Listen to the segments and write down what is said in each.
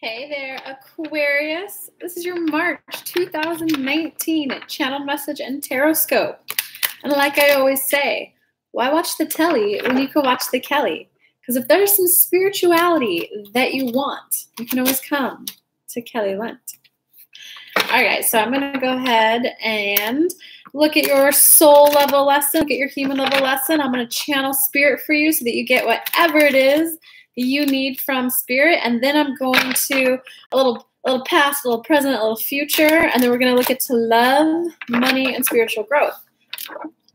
Hey there, Aquarius. This is your March 2019 channeled message and Horoscope. And like I always say, why watch the telly when you can watch the Kelly? Because if there's some spirituality that you want, you can always come to Kelly Lunt. All right, so I'm going to go ahead and look at your soul level lesson, look at your human level lesson. I'm going to channel spirit for you so that you get whatever it is you need from spirit, and then I'm going to a little past, a little present, a little future, and then we're going to look at love, money, and spiritual growth.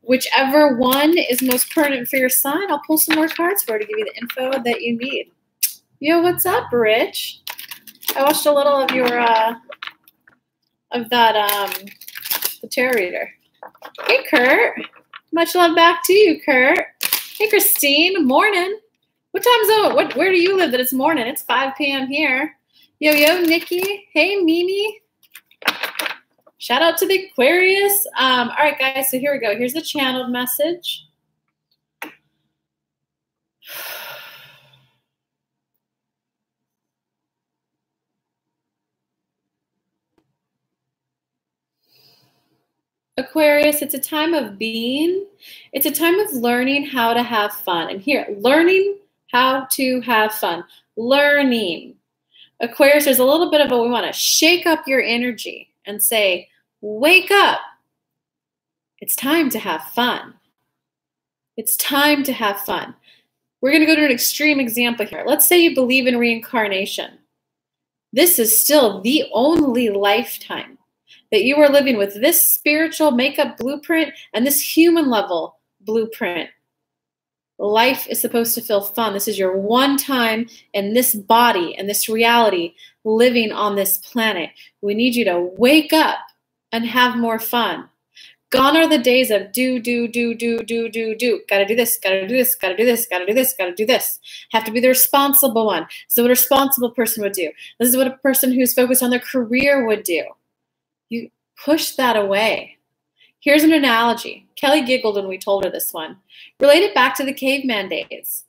Whichever one is most pertinent for your sign, I'll pull some more cards for to give you the info that you need. Yo, what's up, Rich? I watched a little of your the tarot reader. Hey, Kurt. Much love back to you, Kurt. Hey, Christine. Morning. What time zone? Where do you live that it's morning? It's 5 p.m. here. Yo, Nikki. Hey, Mimi. Shout out to the Aquarius. All right, guys, so here we go. Here's the channeled message. Aquarius, it's a time of being. It's a time of learning how to have fun. And here, learning how to have fun. Learning. Aquarius, there's a little bit of we want to shake up your energy and say, wake up. It's time to have fun. It's time to have fun. We're going to go to an extreme example here. Let's say you believe in reincarnation. This is still the only lifetime that you are living with this spiritual makeup blueprint and this human level blueprint. Life is supposed to feel fun. This is your one time in this body and this reality living on this planet. We need you to wake up and have more fun. Gone are the days of do. Gotta do this, gotta do this, gotta do this, gotta do this, gotta do this. Have to be the responsible one. This is what a responsible person would do. This is what a person who's focused on their career would do. You push that away. Here's an analogy. Kelly giggled when we told her this one. Related back to the caveman days.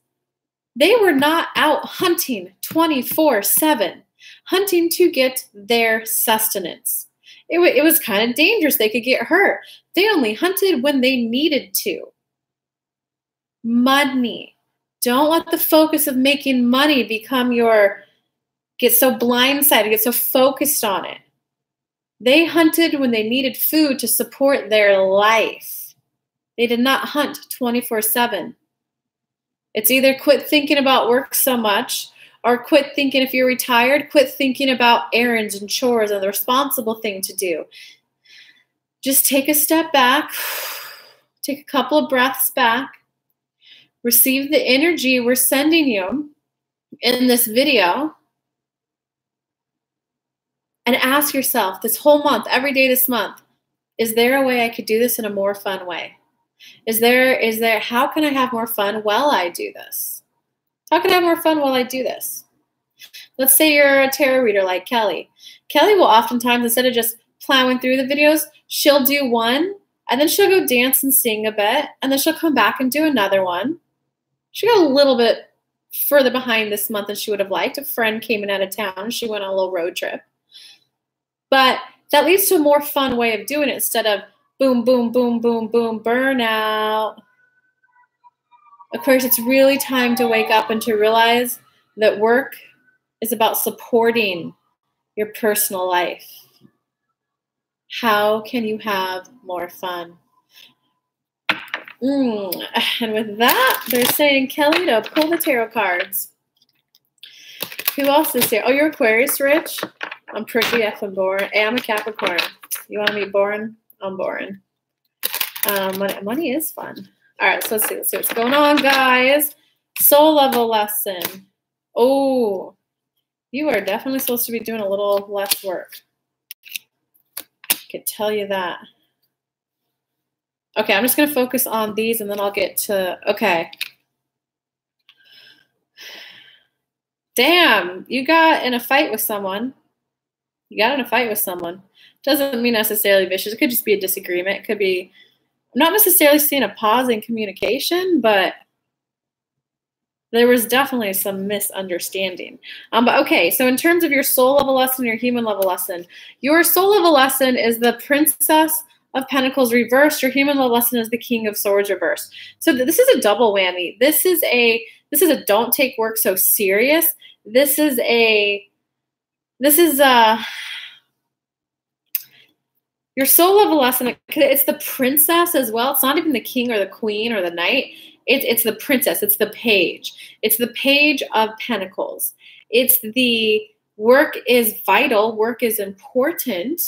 They were not out hunting 24/7, hunting to get their sustenance. It was kind of dangerous. They could get hurt. They only hunted when they needed to. Money. Don't let the focus of making money become get so blindsided, get so focused on it. They hunted when they needed food to support their life. They did not hunt 24/7. It's either quit thinking about work so much or quit thinking if you're retired, quit thinking about errands and chores and the responsible thing to do. Just take a step back, take a couple of breaths back, receive the energy we're sending you in this video, and ask yourself this whole month, every day this month, is there a way I could do this in a more fun way? How can I have more fun while I do this? How can I have more fun while I do this? Let's say you're a tarot reader like Kelly. Kelly will oftentimes, instead of just plowing through the videos, she'll do one, and then she'll go dance and sing a bit, and then she'll come back and do another one. She'll go a little bit further behind this month than she would have liked. A friend came in out of town, and she went on a little road trip. But that leads to a more fun way of doing it instead of boom, boom, boom, boom, boom, burnout. Of course, it's really time to wake up and to realize that work is about supporting your personal life. How can you have more fun? And with that, they're saying, Kelly, to pull the tarot cards. Who else is here? Oh, you're Aquarius, Rich? I'm pretty effing boring. Hey, I'm a Capricorn. You want me boring? I'm boring. Money is fun. All right, so let's see what's going on, guys. Soul level lesson. Oh, you are definitely supposed to be doing a little less work. I could tell you that. Okay, I'm just going to focus on these, and then I'll get to, okay. Damn, you got in a fight with someone. You got in a fight with someone. Doesn't mean necessarily vicious. It could just be a disagreement. It could be, I'm not necessarily seeing a pause in communication, but There was definitely some misunderstanding. But okay, so in terms of your soul level lesson, your human level lesson, your soul level lesson is the Princess of Pentacles reversed. Your human level lesson is the King of Swords reversed. So this is a double whammy. This is a don't take work so serious. This is your soul level lesson. It's the princess as well. It's not even the king or the queen or the knight. It's the princess. It's the page. It's the page of pentacles. It's the work is vital. Work is important.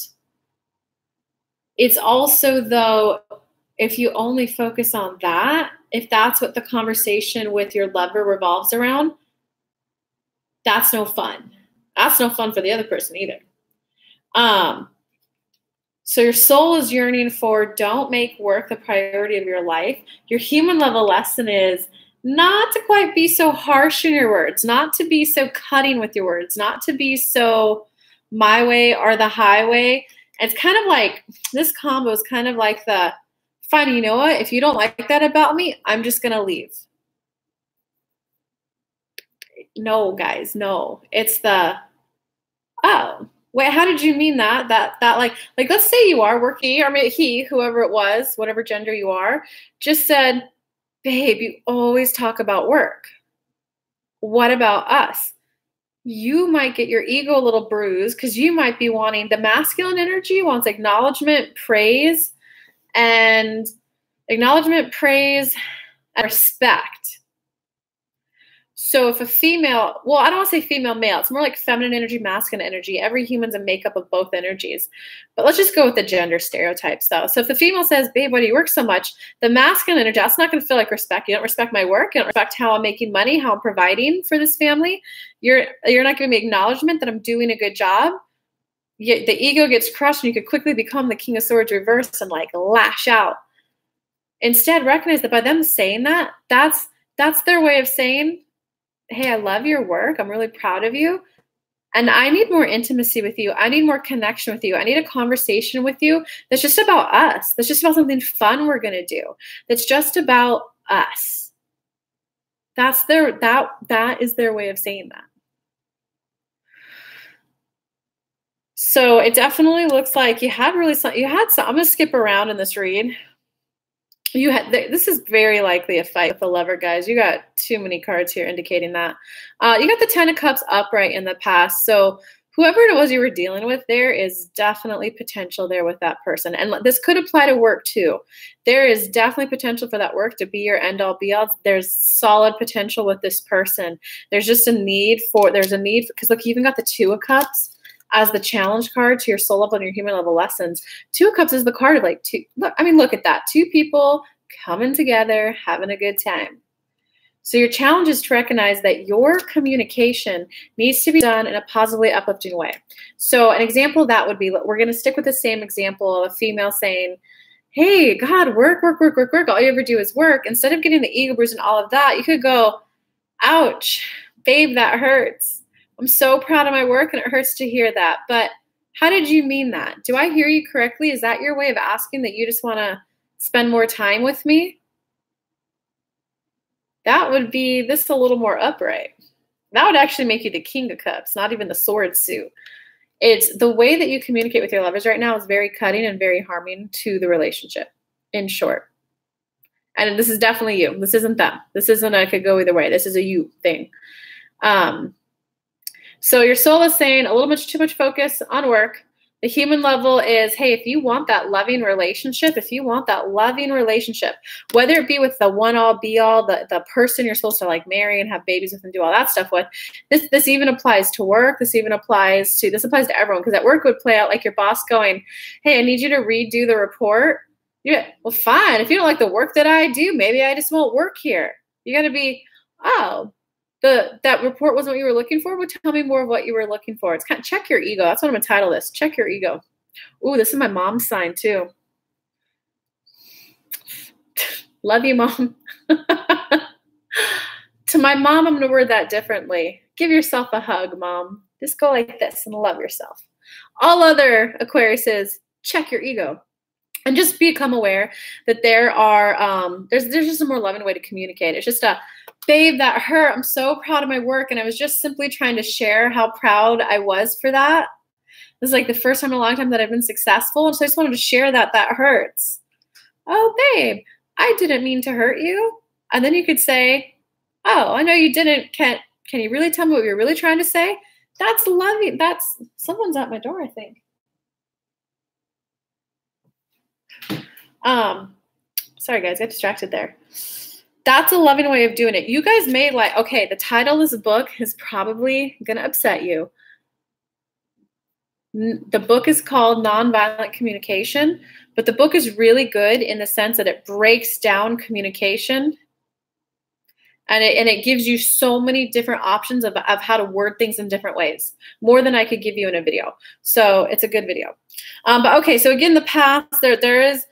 It's also, though, if you only focus on that, if that's what the conversation with your lover revolves around, that's no fun. That's no fun for the other person either. So your soul is yearning for don't make work the priority of your life. Your human level lesson is not to quite be so harsh in your words, not to be so cutting with your words, not to be so my way or the highway. It's kind of like, this combo is kind of like the, fine, you know what? If you don't like that about me, I'm just going to leave. No, guys, no. It's the, oh, wait, how did you mean that? That like let's say you are working, or maybe he, whoever it was, whatever gender you are, just said, babe, you always talk about work. What about us? You might get your ego a little bruised because you might be wanting, the masculine energy wants acknowledgement, praise, and respect. So if a female, well, I don't want to say female, male. It's more like feminine energy, masculine energy. Every human's a makeup of both energies. But let's just go with the gender stereotypes, though. So if the female says, babe, why do you work so much? The masculine energy, that's not going to feel like respect. You don't respect my work. You don't respect how I'm making money, how I'm providing for this family. You're not giving me acknowledgement that I'm doing a good job. The ego gets crushed, and you could quickly become the King of Swords reverse and like lash out. Instead, recognize that by them saying that, that's their way of saying, hey, I love your work. I'm really proud of you. And I need more intimacy with you. I need more connection with you. I need a conversation with you that's just about us. That's just about something fun we're going to do. That's just about us. That is their way of saying that. So it definitely looks like you had some, I'm going to skip around in this read. This is very likely a fight with the lover, guys. You got too many cards here indicating that. You got the Ten of Cups upright in the past. So whoever it was you were dealing with, there is definitely potential there with that person. And this could apply to work too. There is definitely potential for that work to be your end all be all. There's solid potential with this person. There's just a need because look, you even got the Two of Cups as the challenge card to your soul level and your human level lessons. Two of Cups is the card of like two. Look at that. Two people coming together, having a good time. So your challenge is to recognize that your communication needs to be done in a positively uplifting way. So an example of that would be, we're going to stick with the same example of a female saying, hey, God, work. All you ever do is work. Instead of getting the ego bruise and all of that, you could go, ouch, babe, that hurts. I'm so proud of my work, and it hurts to hear that. But how did you mean that? Do I hear you correctly? Is that your way of asking that you just want to spend more time with me? That would be this a little more upright. That would actually make you the King of Cups, not even the sword suit. It's the way that you communicate with your lovers right now is very cutting and very harming to the relationship, in short. And this is definitely you. This isn't them. This isn't I could go either way. This is a you thing. So your soul is saying a little bit too much focus on work. The human level is, hey, if you want that loving relationship, whether it be with the one-all, be-all, the person you're supposed to like marry and have babies with and do all that stuff with, this even applies to work. This applies to everyone, because at work would play out like your boss going, hey, I need you to redo the report. Yeah, well, fine. If you don't like the work that I do, maybe I just won't work here. You got to be, oh, that report wasn't what you were looking for? Well, tell me more of what you were looking for. It's kind of check your ego. That's what I'm going to title this. Check your ego. Ooh, this is my mom's sign too. Love you, Mom. To my mom, I'm going to word that differently. Give yourself a hug, Mom. Just go like this and love yourself. All other Aquariuses, check your ego. And just become aware that there are, there's just a more loving way to communicate. It's just a, babe, that hurt. I'm so proud of my work. And I was just simply trying to share how proud I was for that. This is like the first time in a long time that I've been successful. And so I just wanted to share that hurts. Oh, babe, I didn't mean to hurt you. And then you could say, oh, I know you didn't. Can you really tell me what you're really trying to say? That's loving. That's, someone's at my door, I think. Sorry guys, I got distracted there. That's a loving way of doing it. You guys may like, okay, the title of this book is probably going to upset you. The book is called Nonviolent Communication, but the book is really good in the sense that it breaks down communication and it gives you so many different options of how to word things in different ways, more than I could give you in a video. So it's a good video. But okay, so again, the path, there is,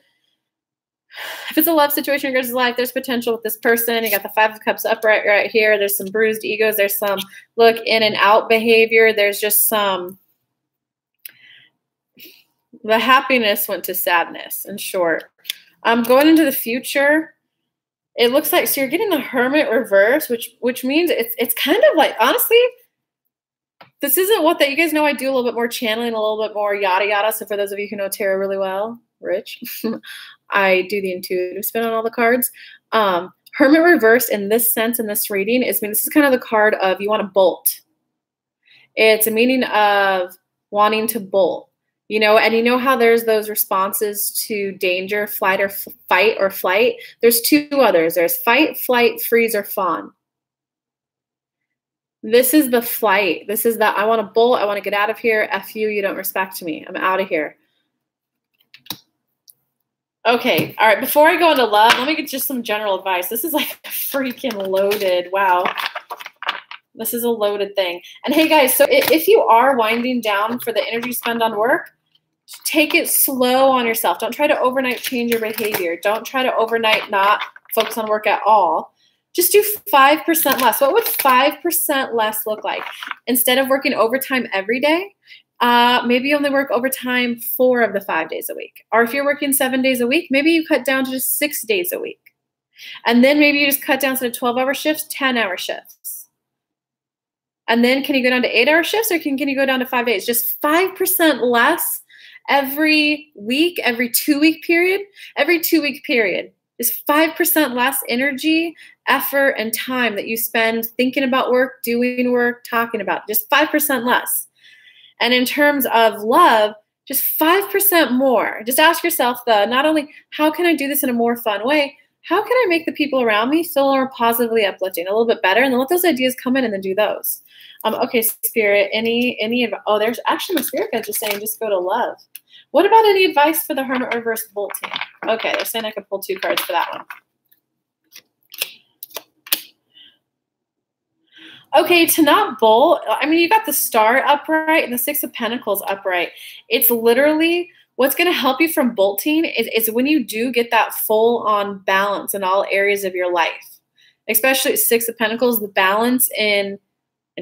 if it's a love situation in your guys' life, there's potential with this person. You got the 5 of Cups upright right here. There's some bruised egos. There's some look in and out behavior. There's just some, the happiness went to sadness, in short. Going into the future, it looks like, so you're getting the Hermit reverse, which means it's kind of like, honestly, this isn't what that, you guys know I do a little bit more channeling, a little bit more yada yada. So for those of you who know tarot really well, Rich, I do the intuitive spin on all the cards. Hermit reverse in this sense, in this reading, this is kind of the card of you want to bolt. It's a meaning of wanting to bolt, you know, and you know how there's those responses to danger, flight or fight or flight. There's 2 others. There's fight, flight, freeze, or fawn. This is the flight. This is that I want to bolt. I want to get out of here. F you. You don't respect me. I'm out of here. Okay. All right. Before I go into love, let me get just some general advice. This is like freaking loaded. Wow. This is a loaded thing. And hey guys, so if you are winding down for the energy spent on work, take it slow on yourself. Don't try to overnight change your behavior. Don't try to overnight not focus on work at all. Just do 5% less. What would 5% less look like? Instead of working overtime every day, maybe you only work overtime 4 of the 5 days a week. Or if you're working 7 days a week, maybe you cut down to just 6 days a week. And then maybe you just cut down to 12-hour shifts, 10-hour shifts. And then can you go down to 8-hour shifts, or can you go down to 5 days? Just 5% less every week, every 2-week period. Every 2-week period is 5% less energy, effort, and time that you spend thinking about work, doing work, talking about. Just 5% less. And in terms of love, just 5% more. Just ask yourself, not only how can I do this in a more fun way, how can I make the people around me feel more positively uplifting, a little bit better, and then let those ideas come in and then do those. Okay, Spirit, oh, there's actually my Spirit guides just saying just go to love. What about any advice for the Hermit reverse bolting? Okay, they're saying I could pull 2 cards for that one. Okay, to not bolt, I mean, you got the Star upright and the 6 of Pentacles upright. It's literally what's going to help you from bolting is when you do get that full-on balance in all areas of your life, especially 6 of Pentacles, the balance in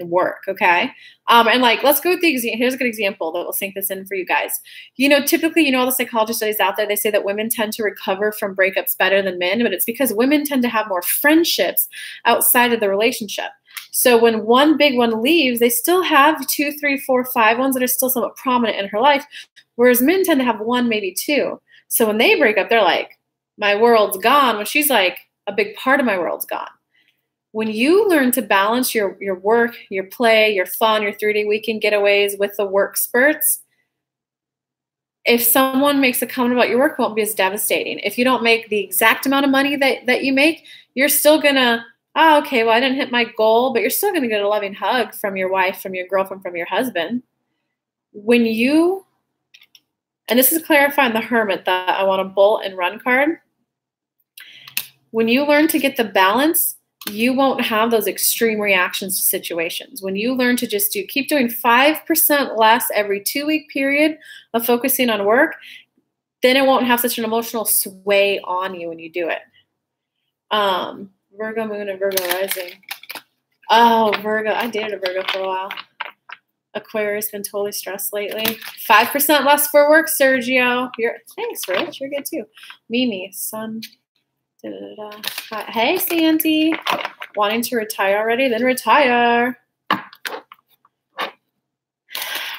work, okay? And like, let's go with the example. Here's a good example that will sink this in for you guys. You know, typically, you know, all the psychology studies out there, they say that women tend to recover from breakups better than men, but it's because women tend to have more friendships outside of the relationship. So when one big one leaves, they still have 2, 3, 4, 5 ones that are still somewhat prominent in her life, whereas men tend to have 1, maybe 2. So when they break up, they're like, my world's gone. When she's like, a big part of my world's gone. When you learn to balance your work, your play, your fun, your 3-day weekend getaways with the work spurts, if someone makes a comment about your work, it won't be as devastating. If you don't make the exact amount of money that you make, you're still going to, oh, okay, well, I didn't hit my goal, but you're still going to get a loving hug from your wife, from your girlfriend, from your husband. When you, and this is clarifying the Hermit, that I want to bolt and run card. When you learn to get the balance, you won't have those extreme reactions to situations. When you learn to just keep doing 5% less every 2-week period of focusing on work, then it won't have such an emotional sway on you when you do it. Virgo moon and Virgo rising. Oh, Virgo. I dated a Virgo for a while. Aquarius been totally stressed lately. 5% less for work, Sergio. Thanks, Rich. You're good too. Mimi, son. Da, da, da, da. Hey, Sandy. Wanting to retire already? Then retire.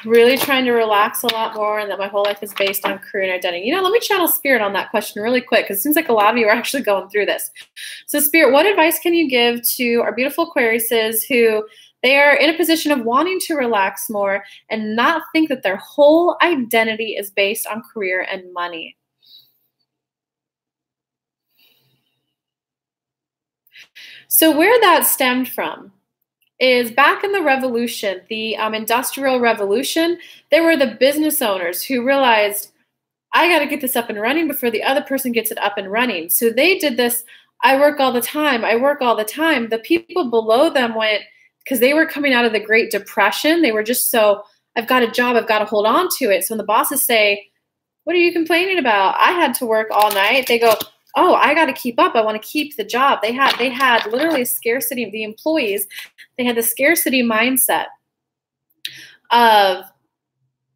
Really trying to relax a lot more, and that my whole life is based on career and identity. You know, let me channel Spirit on that question really quick, because it seems like a lot of you are actually going through this. So, Spirit, what advice can you give to our beautiful Aquariuses who they are in a position of wanting to relax more and not think that their whole identity is based on career and money? So where that stemmed from is back in the revolution, the Industrial Revolution, there were the business owners who realized, I got to get this up and running before the other person gets it up and running. So they did this, I work all the time, I work all the time. The people below them went, because they were coming out of the Great Depression, they were just so, I've got a job, I've got to hold on to it. So when the bosses say, what are you complaining about? I had to work all night. They go, oh, I got to keep up. I want to keep the job. They had literally a scarcity of the employees. They had the scarcity mindset of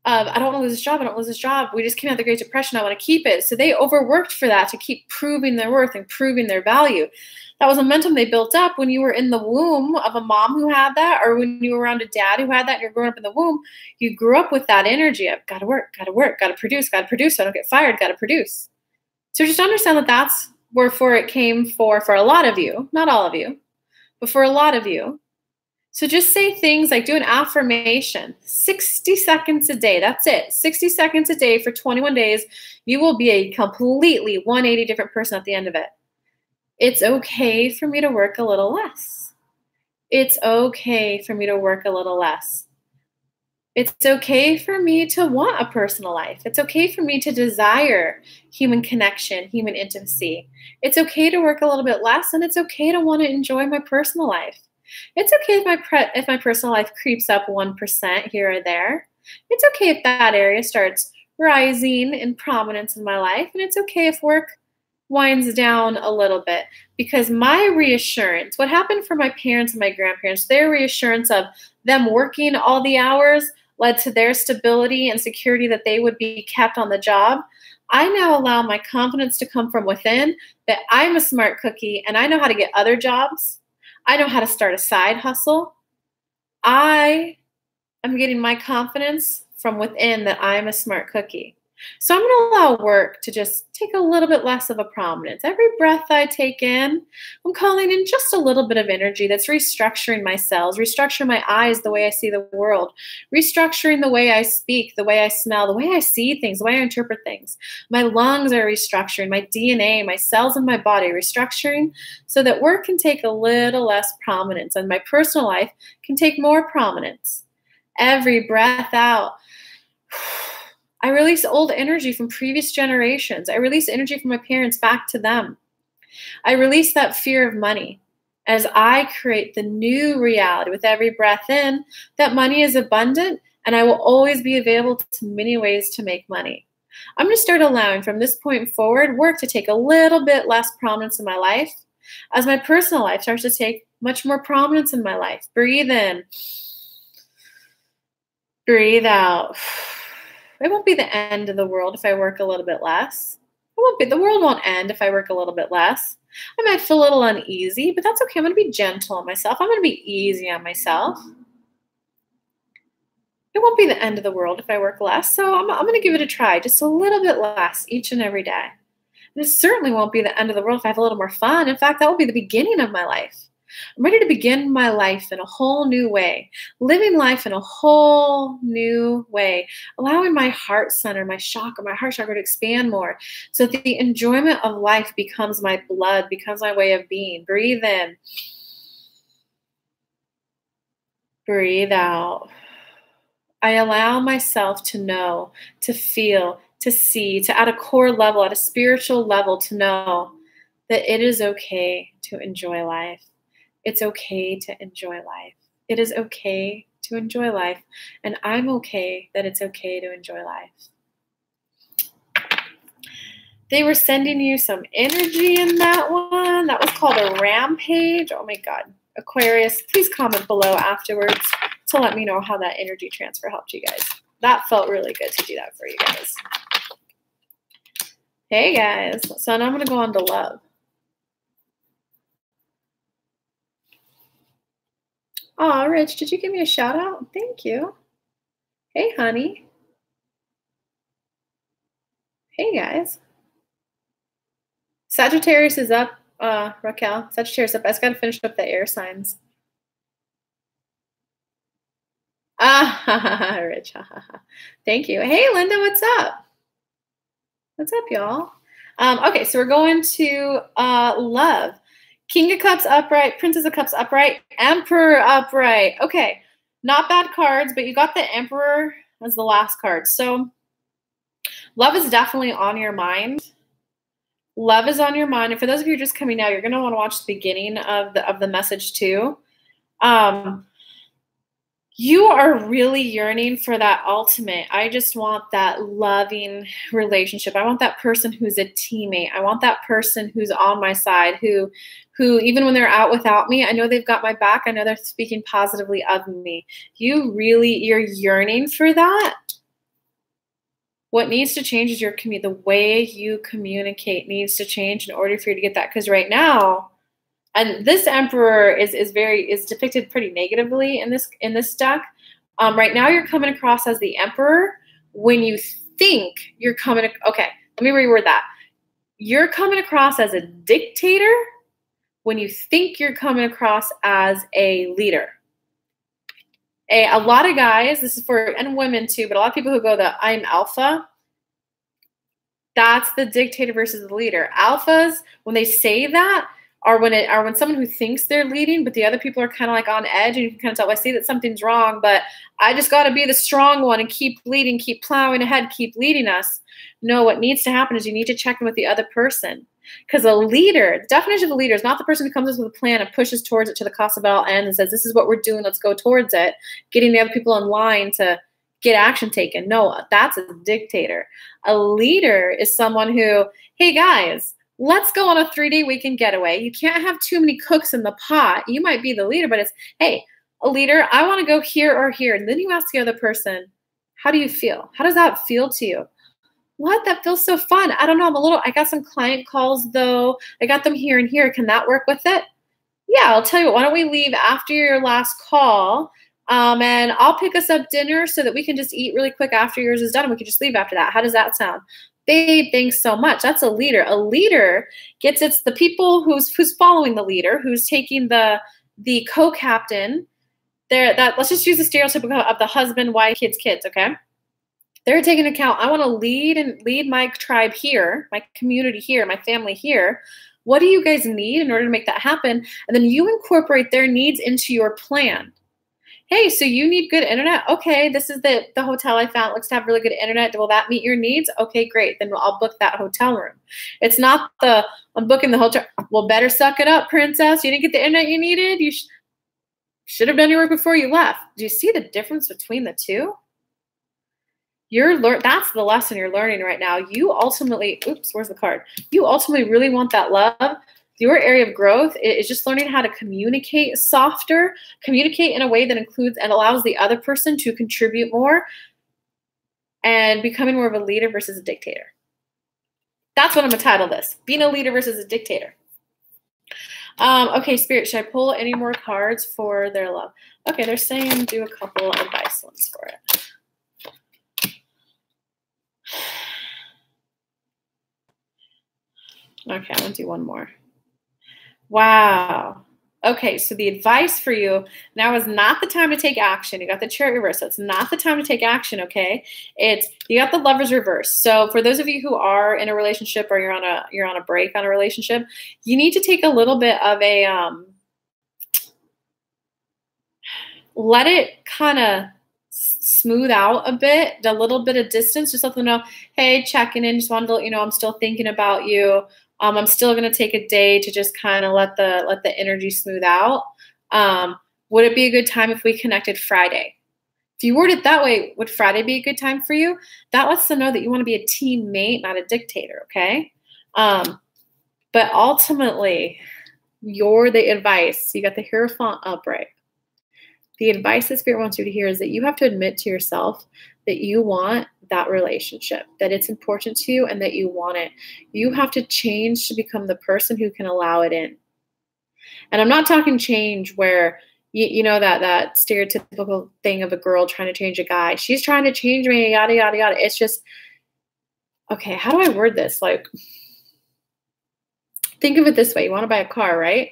I don't want to lose this job. I don't lose this job. We just came out of the Great Depression. I want to keep it. So they overworked for that to keep proving their worth and proving their value. That was a momentum they built up when you were in the womb of a mom who had that, or when you were around a dad who had that and you're growing up in the womb. You grew up with that energy of got to work, got to produce so I don't get fired, got to produce. So just understand that that's where it came for a lot of you, not all of you, but for a lot of you. So just say things like do an affirmation, 60 seconds a day. That's it. 60 seconds a day for 21 days. You will be a completely 180 different person at the end of it. It's okay for me to work a little less. It's okay for me to work a little less. It's okay for me to want a personal life. It's okay for me to desire human connection, human intimacy. It's okay to work a little bit less, and it's okay to want to enjoy my personal life. It's okay if my personal life creeps up 1% here or there. It's okay if that area starts rising in prominence in my life, and it's okay if work winds down a little bit, because my reassurance, what happened for my parents and my grandparents, their reassurance of them working all the hours led to their stability and security that they would be kept on the job. I now allow my confidence to come from within, that I'm a smart cookie and I know how to get other jobs. I know how to start a side hustle. I am getting my confidence from within that I'm a smart cookie. So I'm going to allow work to just take a little bit less of a prominence. Every breath I take in, I'm calling in just a little bit of energy that's restructuring my cells, restructuring my eyes, the way I see the world, restructuring the way I speak, the way I smell, the way I see things, the way I interpret things. My lungs are restructuring, my DNA, my cells in my body restructuring so that work can take a little less prominence and my personal life can take more prominence. Every breath out, I release old energy from previous generations. I release energy from my parents back to them. I release that fear of money as I create the new reality with every breath in that money is abundant and I will always be available to many ways to make money. I'm going to start allowing from this point forward work to take a little bit less prominence in my life as my personal life starts to take much more prominence in my life. Breathe in. Breathe out. It won't be the end of the world if I work a little bit less. The world won't end if I work a little bit less. I might feel a little uneasy, but that's okay. I'm going to be gentle on myself. I'm going to be easy on myself. It won't be the end of the world if I work less, so I'm going to give it a try, just a little bit less each and every day. And it certainly won't be the end of the world if I have a little more fun. In fact, that will be the beginning of my life. I'm ready to begin my life in a whole new way, living life in a whole new way, allowing my heart center, my heart chakra to expand more so that the enjoyment of life becomes my blood, becomes my way of being. Breathe in. Breathe out. I allow myself to know, to feel, to see, to at a core level, at a spiritual level, to know that it is okay to enjoy life. It's okay to enjoy life. It is okay to enjoy life. And I'm okay that it's okay to enjoy life. They were sending you some energy in that one. That was called a rampage. Oh my God. Aquarius, please comment below afterwards. to let me know how that energy transfer helped you guys. That felt really good to do that for you guys. Hey guys, so now I'm going to go on to love. Oh, Rich, did you give me a shout out? Thank you. Hey, honey. Hey guys. Sagittarius is up, Raquel. Sagittarius up. I just got to finish up the air signs. Ah, Rich. Thank you. Hey, Linda, what's up? What's up, y'all? Okay, so we're going to love. King of Cups upright, Princess of Cups upright, Emperor upright. Okay, not bad cards, but you got the Emperor as the last card. So love is definitely on your mind. Love is on your mind. And for those of you just coming out, you're going to want to watch the beginning of the message too. You are really yearning for that ultimate. I just want that loving relationship. I want that person who's a teammate. I want that person who's on my side, who even when they're out without me, I know they've got my back. I know they're speaking positively of me. You're yearning for that. What needs to change is the way you communicate needs to change in order for you to get that. Because right now, and this Emperor is depicted pretty negatively in this deck. Right now, you're coming across as the Emperor when you think you're coming. Okay, let me reword that. You're coming across as a dictator when you think you're coming across as a leader. A lot of guys, this is for, and women too, but a lot of people who go the I'm alpha, that's the dictator versus the leader. Alphas, when they say that, are when someone who thinks they're leading, but the other people are kind of like on edge, and you can kind of tell, I see that something's wrong, but I just got to be the strong one and keep leading, keep plowing ahead, keep leading us. No, what needs to happen is you need to check in with the other person. Because a leader, the definition of a leader is not the person who comes up with a plan and pushes towards it to the cost of all ends and says, this is what we're doing, let's go towards it, getting the other people in line to get action taken. No, that's a dictator. A leader is someone who, hey guys, let's go on a 3-day weekend getaway. You can't have too many cooks in the pot. You might be the leader, but it's, hey, a leader, I want to go here or here. And then you ask the other person, how do you feel? How does that feel to you? What? That feels so fun. I don't know. I got some client calls though. I got them here and here. Can that work with it? Yeah, I'll tell you what, why don't we leave after your last call? And I'll pick us up dinner so that we can just eat really quick after yours is done. And we can just leave after that. How does that sound? Babe, thanks so much. That's a leader. A leader it's the people who's following the leader, who's taking the co-captain. Let's just use the stereotype of the husband, wife, kids, okay? They're taking account, I want to lead my tribe here, my community here, my family here. What do you guys need in order to make that happen? And then you incorporate their needs into your plan. Hey, so you need good internet? Okay, this is the hotel I found. It looks to have really good internet. Will that meet your needs? Okay, great. Then I'll book that hotel room. It's not I'm booking the hotel. Well, better suck it up, princess. You didn't get the internet you needed. You should have done your work before you left. Do you see the difference between the two? That's the lesson you're learning right now. You ultimately, where's the card? You ultimately really want that love. Your area of growth is just learning how to communicate softer, communicate in a way that includes and allows the other person to contribute more, and becoming more of a leader versus a dictator. That's what I'm going to title this. Being a leader versus a dictator. Okay, Spirit, should I pull any more cards for their love? Okay, they're saying do a couple advice ones for it. Okay, I'm going to do one more. Wow. Okay, so the advice for you now is not the time to take action. You got the Chariot reverse, so it's not the time to take action, okay? You got the Lovers reverse. So for those of you who are in a relationship or you're on a break on a relationship, you need to take a little bit of a let it kind of smooth out a bit, a little bit of distance, just let them know, hey, checking in, just wanted to let you know I'm still thinking about you. I'm still going to take a day to just kind of let the energy smooth out. Would it be a good time if we connected Friday? If you word it that way, would Friday be a good time for you? That lets them know that you want to be a teammate, not a dictator, okay? But ultimately, you're the advice. You got the Hierophant upright. The advice that Spirit wants you to hear is that you have to admit to yourself that you want that relationship, that it's important to you and that you want it. You have to change to become the person who can allow it in. And I'm not talking change where, you know, that stereotypical thing of a girl trying to change a guy. She's trying to change me, yada, yada, yada. It's just, okay, how do I word this? Like, think of it this way. You want to buy a car, right?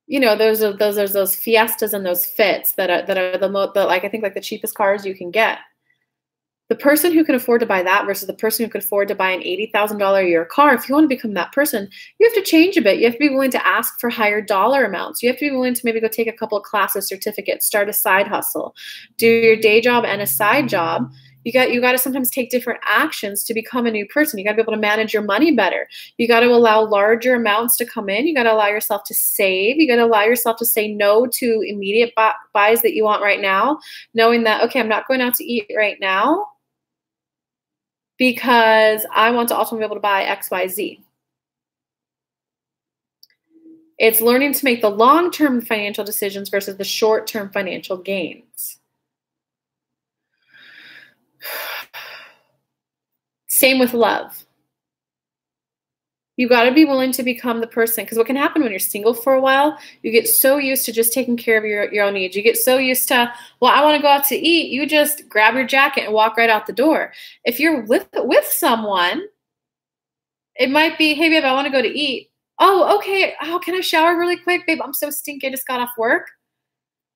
You know, those Fiestas and those Fits that are like, I think like the cheapest cars you can get. The person who can afford to buy that versus the person who can afford to buy an $80,000 a year car, if you want to become that person, you have to change a bit. You have to be willing to ask for higher dollar amounts. You have to be willing to maybe go take a couple of classes, certificates, start a side hustle, do your day job and a side job. You got to sometimes take different actions to become a new person. You got to be able to manage your money better. You got to allow larger amounts to come in. You got to allow yourself to save. You got to allow yourself to say no to immediate buys that you want right now, knowing that, okay, I'm not going out to eat right now because I want to ultimately be able to buy X, Y, Z. It's learning to make the long-term financial decisions versus the short-term financial gains. Same with love. You got to be willing to become the person, because what can happen when you're single for a while, you get so used to just taking care of your own needs. You get so used to, well, I want to go out to eat. You just grab your jacket and walk right out the door. If you're with someone, it might be, hey, babe, I want to go to eat. Oh, okay. Oh, can I shower really quick? Babe, I'm so stinky. I just got off work.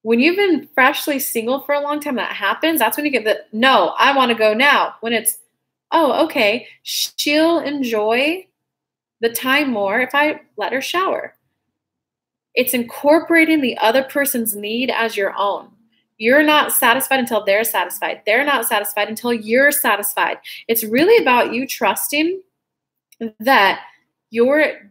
When you've been freshly single for a long time, that happens. That's when you get the, no, I want to go now. When it's, oh, okay, she'll enjoy the time more if I let her shower. It's incorporating the other person's need as your own. You're not satisfied until they're satisfied. They're not satisfied until you're satisfied. It's really about you trusting that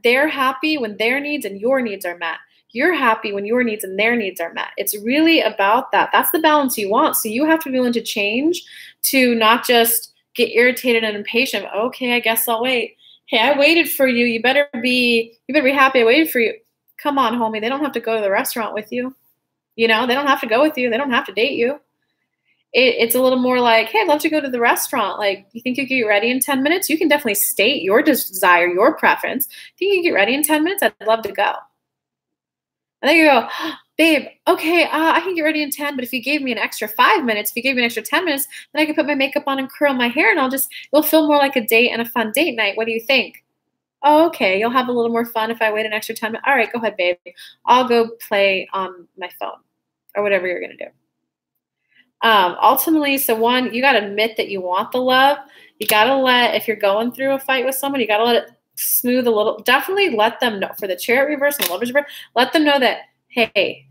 they're happy when their needs and your needs are met. You're happy when your needs and their needs are met. It's really about that. That's the balance you want. So you have to be willing to change to not just get irritated and impatient. Okay, I guess I'll wait. Hey, I waited for you. You better be happy I waited for you. Come on, homie. They don't have to go to the restaurant with you. You know, they don't have to go with you. They don't have to date you. It's a little more like, hey, I'd love to go to the restaurant. Like, you think you can get ready in 10 minutes? You can definitely state your desire, your preference. Think you can get ready in 10 minutes? I'd love to go. And then you go, babe, okay, I can get ready in 10, but if you gave me an extra 5 minutes, if you gave me an extra 10 minutes, then I could put my makeup on and curl my hair, and it'll feel more like a date and a fun date night. What do you think? Oh, okay, you'll have a little more fun if I wait an extra 10 minutes. All right, go ahead, babe. I'll go play on my phone or whatever you're going to do. Ultimately, so one, you got to admit that you want the love. You got to if you're going through a fight with someone, you got to let it smooth a little. Definitely let them know, for the Chariot reverse and Lovers reverse, let them know that, hey,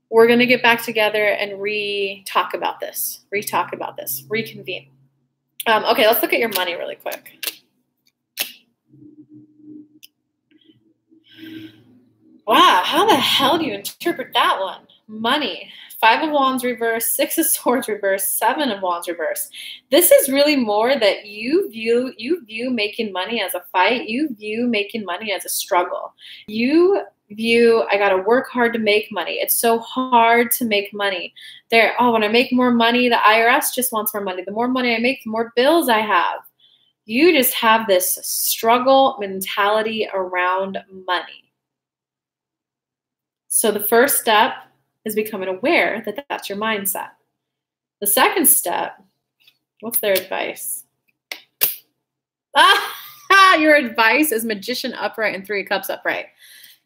we're going to get back together and re-talk about this, reconvene. Okay, let's look at your money really quick. Wow, how the hell do you interpret that one? Money. 5 of Wands reverse, 6 of Swords reverse, 7 of Wands reverse. This is really more that you view making money as a fight. You view making money as a struggle. You view, I got to work hard to make money. It's so hard to make money. When I make more money, the IRS just wants more money. The more money I make, the more bills I have. You just have this struggle mentality around money. So the first step is becoming aware that that's your mindset. The second step, what's their advice? Your advice is Magician upright and 3 of Cups upright.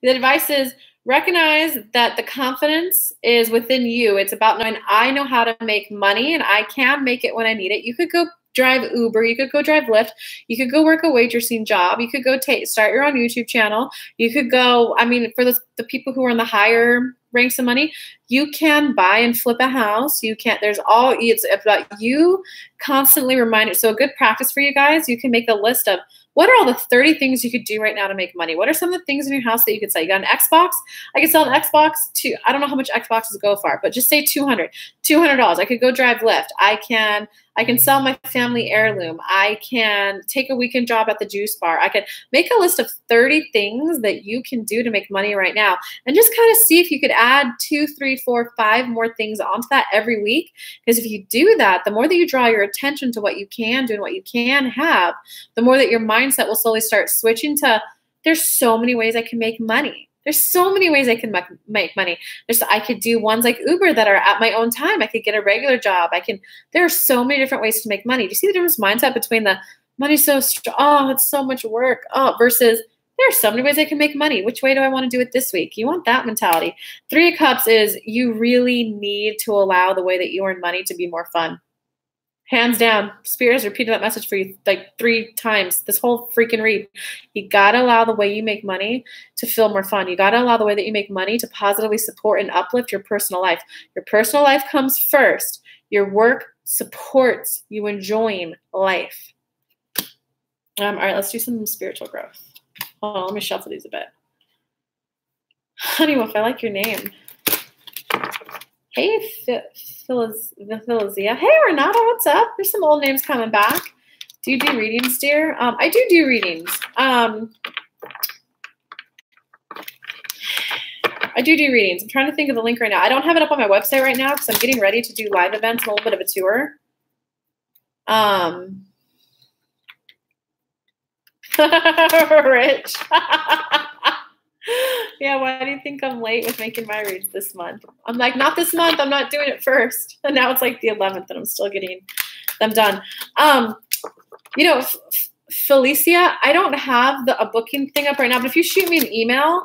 The advice is recognize that the confidence is within you. It's about knowing I know how to make money and I can make it when I need it. You could go drive Uber. You could go drive Lyft. You could go work a waitressing job. You could go start your own YouTube channel. You could go, for the people who are in the higher bring some money. You can buy and flip a house. You can't, it's about you constantly reminding. So a good practice for you guys, you can make a list of what are all the 30 things you could do right now to make money? What are some of the things in your house that you could sell? You got an Xbox? I could sell an Xbox to, I don't know how much Xboxes go for, but just say $200. I could go drive Lyft. I can sell my family heirloom. I can take a weekend job at the juice bar. I could make a list of 30 things that you can do to make money right now and just kind of see if you could add 2, 3, 4, 5 more things onto that every week. Because if you do that, the more that you draw your attention to what you can do and what you can have, the more that your mindset will slowly start switching to, there's so many ways I can make money. There's so many ways I can make money. I could do ones like Uber that are at my own time. I could get a regular job. There are so many different ways to make money. Do you see the difference mindset between the money's so strong, oh, it's so much work, oh, versus there are so many ways I can make money. Which way do I want to do it this week? You want that mentality. 3 of Cups is you really need to allow the way that you earn money to be more fun. Hands down, Spirit has repeated that message for you like 3 times this whole freaking read. You got to allow the way you make money to feel more fun. You got to allow the way that you make money to positively support and uplift your personal life. Your personal life comes first. Your work supports you enjoying life. All right, let's do some spiritual growth. Hold on, let me shuffle these a bit. Honeywolf, I like your name. Hey, Philizia. Hey, Renata, what's up? There's some old names coming back. Do you do readings, dear? I do readings. I do readings. I'm trying to think of the link right now. I don't have it up on my website right now because I'm getting ready to do live events and a little bit of a tour. Rich. Yeah, why do you think I'm late with making my reads this month? I'm like, not this month. I'm not doing it first. And now it's like the 11th and I'm still getting them done. You know, Felicia, I don't have a booking thing up right now, but if you shoot me an email,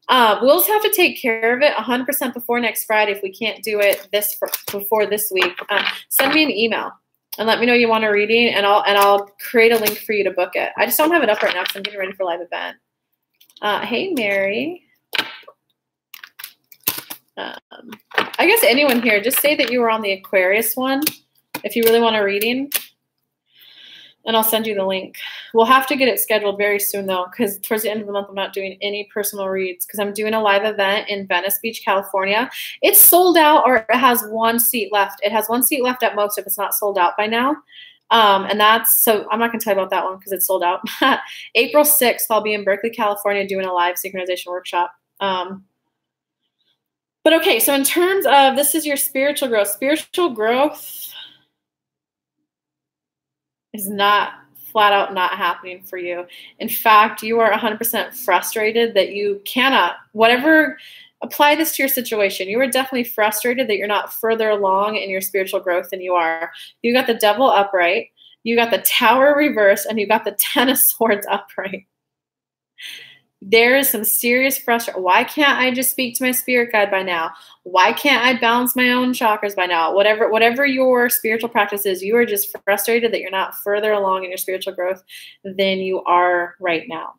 we'll just have to take care of it 100% before next Friday if we can't do it before this week. Send me an email and let me know you want a reading, and I'll create a link for you to book it. I just don't have it up right now because I'm getting ready for a live event. Hey, Mary. I guess anyone here, just say that you were on the Aquarius one if you really want a reading, and I'll send you the link. We'll have to get it scheduled very soon, though, because towards the end of the month, I'm not doing any personal reads because I'm doing a live event in Venice Beach, California. It's sold out, or it has 1 seat left. It has 1 seat left at most if it's not sold out by now. And so I'm not going to tell you about that one because it's sold out. April 6th, I'll be in Berkeley, California doing a live synchronization workshop. But okay, so in terms of, this is your spiritual growth is not flat out not happening for you. In fact, you are 100% frustrated that you cannot, apply this to your situation. You are definitely frustrated that you're not further along in your spiritual growth than you are. You got the Devil upright, you got the Tower reversed, and you got the Ten of Swords upright. There is some serious frustration. Why can't I just speak to my spirit guide by now? Why can't I balance my own chakras by now? Whatever your spiritual practice is, you are just frustrated that you're not further along in your spiritual growth than you are right now.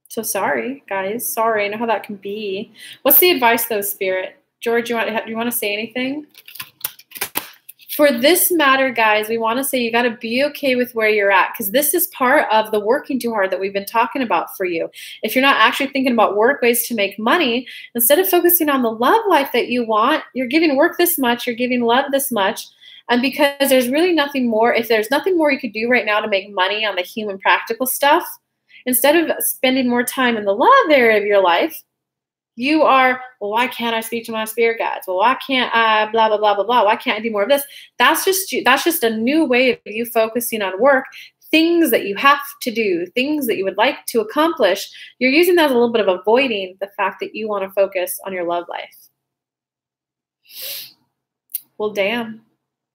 So sorry, guys. Sorry. I know how that can be. What's the advice, though, Spirit? George, do you want to say anything? For this matter, guys, we want to say you got to be okay with where you're at, because this is part of the working too hard that we've been talking about for you. If you're not actually thinking about work ways to make money, instead of focusing on the love life that you want, you're giving work this much, you're giving love this much. And because there's really nothing more, if there's nothing more you could do right now to make money on the human practical stuff, instead of spending more time in the love area of your life, you are, well, why can't I speak to my spirit guides? Well, why can't I blah, blah, blah, blah, blah? Why can't I do more of this? That's just a new way of you focusing on work, things that you have to do, things that you would like to accomplish. You're using that as a little bit of avoiding the fact that you want to focus on your love life. Well, damn.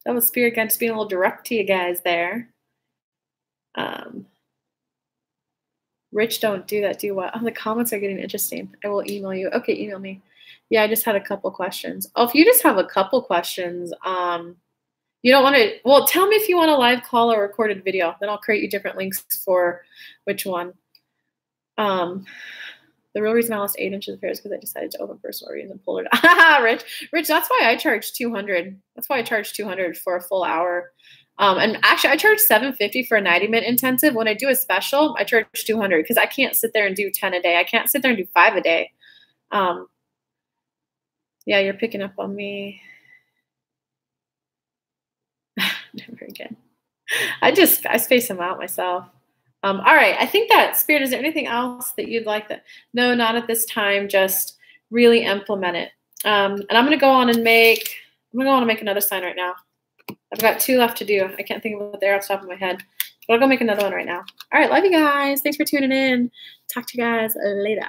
That was spirit guide just being a little direct to you guys there. Rich, don't do that. Do what? Oh, the comments are getting interesting. I will email you. Okay, email me. Yeah, I just had a couple questions. Oh, if you just have a couple questions, you don't want to, well, tell me if you want a live call or recorded video. Then I'll create you different links for which one. The real reason I lost 8 inches of hair is because I decided to open personal readings and pull it out. Rich, that's why I charge $200. That's why I charge $200 for a full hour. And actually, I charge $750 for a 90-minute intensive. When I do a special, I charge $200 because I can't sit there and do 10 a day. I can't sit there and do 5 a day. Yeah, you're picking up on me. Never again. I space them out myself. All right. I think that, Spirit, is there anything else that you'd like to? No, not at this time. Just really implement it. And I'm going to go on and make another sign right now. I've got 2 left to do. I can't think of what they're off the top of my head. But I'll go make another one right now. All right. Love you guys. Thanks for tuning in. Talk to you guys later.